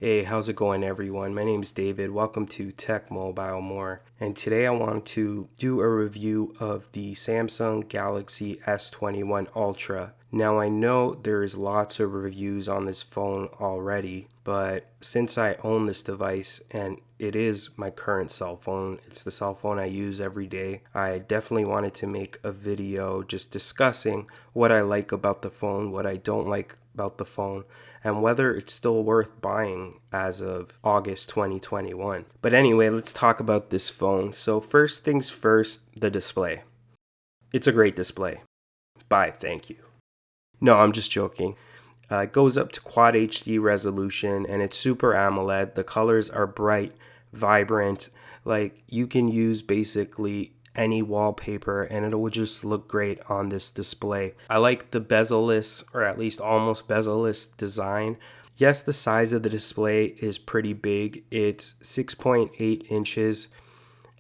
Hey, how's it going everyone? My name is David. Welcome to Tech Mobile More. And today I want to do a review of the Samsung Galaxy S21 Ultra. Now I know there's lots of reviews on this phone already, but since I own this device and it is my current cell phone, it's the cell phone I use every day, I definitely wanted to make a video just discussing what I like about the phone, what I don't like about the phone, and whether it's still worth buying as of August 2021. But anyway, let's talk about this phone. So first things first, the display. It's a great display. Bye, thank you. No, I'm just joking. It goes up to Quad HD resolution and it's Super AMOLED. The colors are bright, vibrant. Like you can use basically any wallpaper and it will just look great on this display. I like the bezel-less, or at least almost bezel-less design. Yes, the size of the display is pretty big. It's 6.8 inches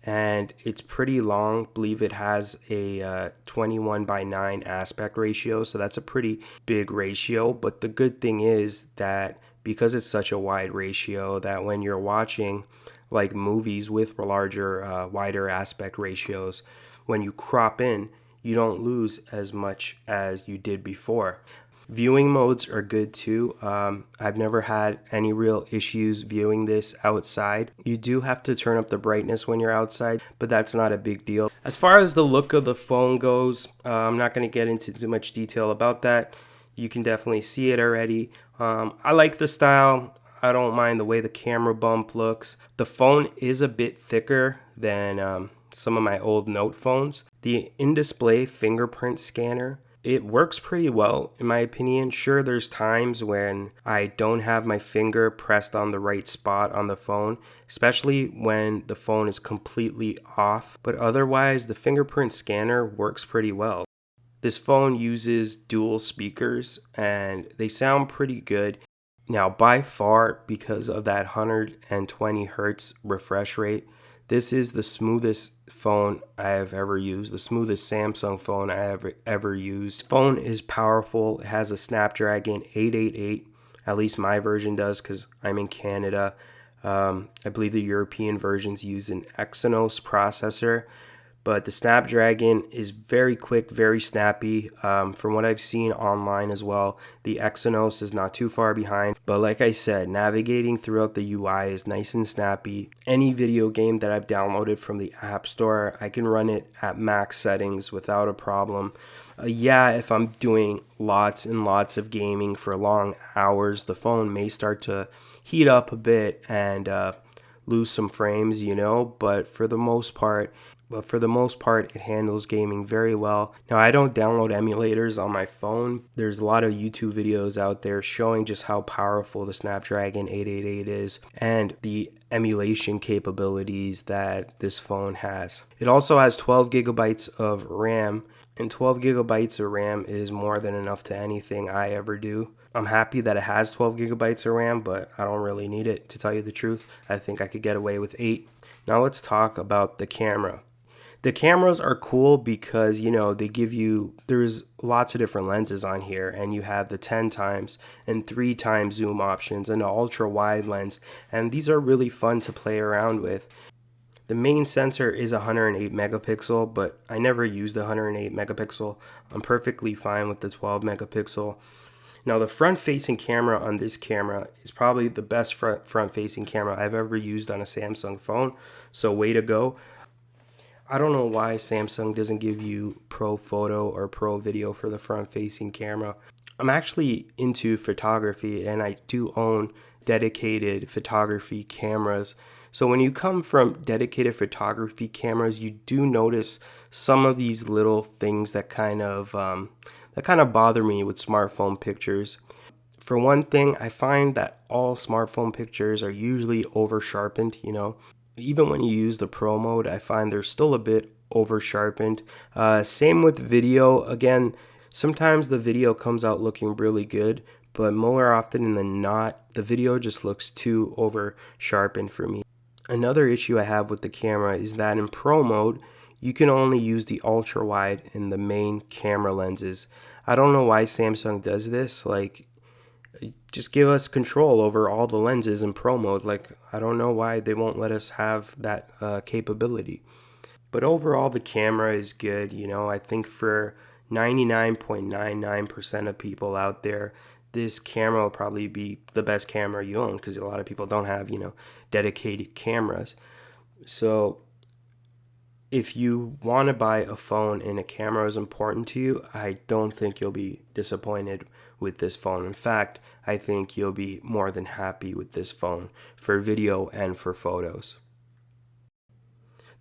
and it's pretty long. I believe it has a 21:9 aspect ratio, so that's a pretty big ratio. But the good thing is that because it's such a wide ratio, that when you're watching like movies with larger, wider aspect ratios, when you crop in, you don't lose as much as you did before. Viewing modes are good too. I've never had any real issues viewing this outside. You do have to turn up the brightness when you're outside, but that's not a big deal. As far as the look of the phone goes, I'm not going to get into too much detail about that. You can definitely see it already. I like the style. I don't mind the way the camera bump looks. The phone is a bit thicker than some of my old Note phones. The in-display fingerprint scanner, it works pretty well in my opinion. Sure, there's times when I don't have my finger pressed on the right spot on the phone, especially when the phone is completely off, but otherwise the fingerprint scanner works pretty well. This phone uses dual speakers and they sound pretty good. Now, by far, because of that 120 hertz refresh rate, this is the smoothest phone I have ever used, the smoothest Samsung phone I have ever used. This phone is powerful. It has a Snapdragon 888, at least my version does because I'm in Canada. I believe the European versions use an Exynos processor, but the Snapdragon is very quick, very snappy. From what I've seen online as well, the Exynos is not too far behind. But like I said, navigating throughout the UI is nice and snappy. Any video game that I've downloaded from the App Store, I can run it at max settings without a problem. Yeah, if I'm doing lots and lots of gaming for long hours, the phone may start to heat up a bit and lose some frames, but for the most part, it handles gaming very well. Now, I don't download emulators on my phone. There's a lot of YouTube videos out there showing just how powerful the Snapdragon 888 is and the emulation capabilities that this phone has. It also has 12 gigabytes of RAM, and 12 gigabytes of RAM is more than enough to anything I ever do. I'm happy that it has 12 gigabytes of RAM, but I don't really need it, to tell you the truth. I think I could get away with 8. Now let's talk about the camera. The cameras are cool because, there's lots of different lenses on here, and you have the 10 times and 3 times zoom options and an ultra wide lens, and these are really fun to play around with. The main sensor is 108 megapixel, but I never use the 108 megapixel. I'm perfectly fine with the 12 megapixel. Now, the front-facing camera on this camera is probably the best front-facing camera I've ever used on a Samsung phone, so way to go. I don't know why Samsung doesn't give you pro photo or pro video for the front-facing camera. I'm actually into photography and I do own dedicated photography cameras. So when you come from dedicated photography cameras, you do notice some of these little things that kind of bother me with smartphone pictures. For one thing, I find that all smartphone pictures are usually over sharpened, Even when you use the Pro mode, I find they're still a bit over sharpened. Same with video. Again, sometimes the video comes out looking really good, but more often than not, the video just looks too over sharpened for me. Another issue I have with the camera is that in Pro mode, you can only use the ultra wide and the main camera lenses. I don't know why Samsung does this. Like, just give us control over all the lenses in Pro mode. Like, I don't know why they won't let us have that capability. But overall, the camera is good. I think for 99.99% of people out there, this camera will probably be the best camera you own, because a lot of people don't have, dedicated cameras. So if you want to buy a phone and a camera is important to you, I don't think you'll be disappointed with this phone. In fact, I think you'll be more than happy with this phone for video and for photos.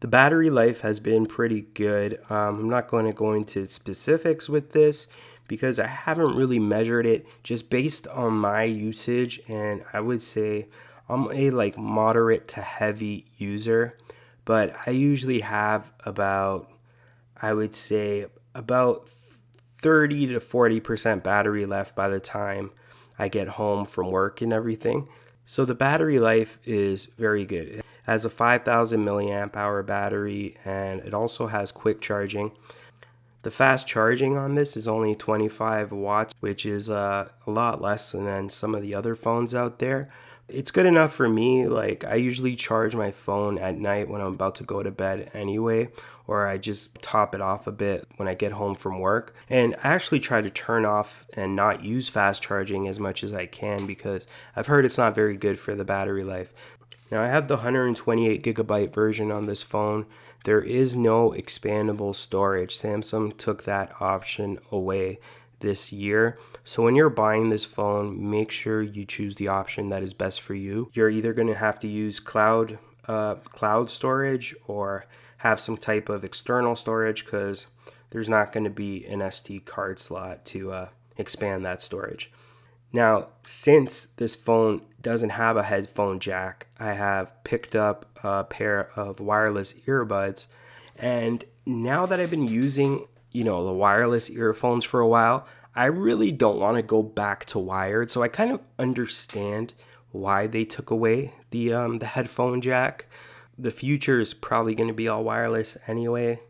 The battery life has been pretty good. I'm not going to go into specifics with this because I haven't really measured it, just based on my usage, and I would say I'm a moderate to heavy user, but I usually have I would say about 30 to 40% battery left by the time I get home from work and everything. So the battery life is very good. It has a 5,000 milliamp hour battery, and it also has quick charging. The fast charging on this is only 25 watts, which is a lot less than some of the other phones out there. It's good enough for me. Like, I usually charge my phone at night when I'm about to go to bed anyway, or I just top it off a bit when I get home from work. And I actually try to turn off and not use fast charging as much as I can, because I've heard it's not very good for the battery life. Now, I have the 128 gigabyte version on this phone. There is no expandable storage. Samsung took that option away this year. So when you're buying this phone, make sure you choose the option that is best for you. You're either going to have to use cloud storage or have some type of external storage, because there's not going to be an SD card slot to expand that storage. Now, since this phone doesn't have a headphone jack, I have picked up a pair of wireless earbuds. And now that I've been using, the wireless earphones for a while, I really don't want to go back to wired. So I kind of understand why they took away the headphone jack. The future is probably going to be all wireless anyway.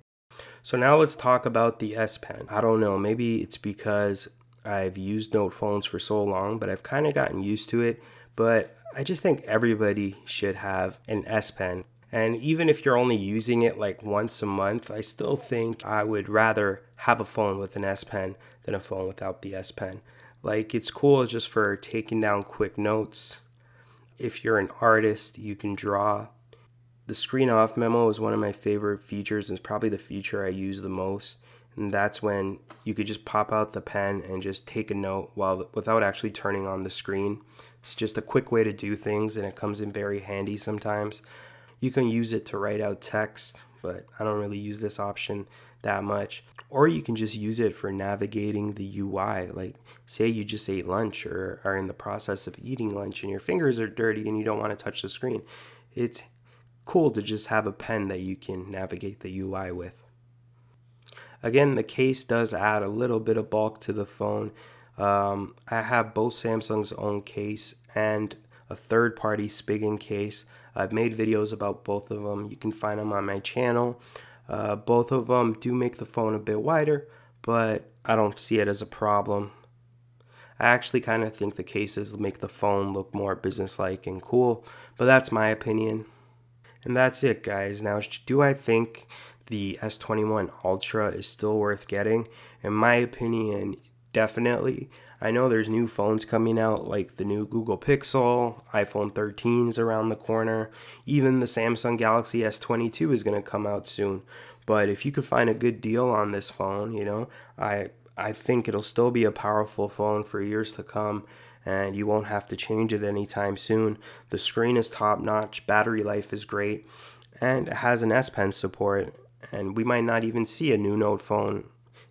So now let's talk about the S Pen. I don't know, maybe it's because I've used Note phones for so long, but I've kind of gotten used to it. But I just think everybody should have an S Pen. And even if you're only using it like once a month, I still think I would rather have a phone with an S Pen than a phone without the S Pen. Like, it's cool just for taking down quick notes. If you're an artist, you can draw. The screen off memo is one of my favorite features, and it's probably the feature I use the most. And that's when you could just pop out the pen and just take a note without actually turning on the screen. It's just a quick way to do things, and it comes in very handy sometimes. You can use it to write out text, but I don't really use this option that much. Or you can just use it for navigating the UI. Like, say you just ate lunch or are in the process of eating lunch and your fingers are dirty and you don't want to touch the screen. It's cool to just have a pen that you can navigate the UI with. Again, the case does add a little bit of bulk to the phone. I have both Samsung's own case and a third-party Spigen case. I've made videos about both of them. You can find them on my channel. Both of them do make the phone a bit wider, but I don't see it as a problem. I actually kind of think the cases make the phone look more businesslike and cool, but that's my opinion. And that's it, guys. Now, do I think the S21 Ultra is still worth getting? In my opinion, definitely. I know there's new phones coming out, like the new Google Pixel, iPhone 13's around the corner. Even the Samsung Galaxy S22 is going to come out soon. But if you could find a good deal on this phone, I think it'll still be a powerful phone for years to come, and you won't have to change it anytime soon. The screen is top notch, battery life is great, and it has an S Pen support. And we might not even see a new Note phone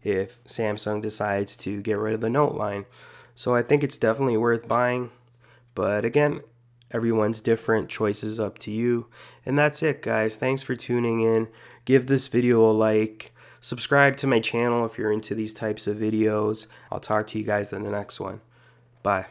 if Samsung decides to get rid of the Note line. So I think it's definitely worth buying. But again, everyone's different. Choices up to you. And that's it, guys. Thanks for tuning in. Give this video a like. Subscribe to my channel if you're into these types of videos. I'll talk to you guys in the next one. Bye.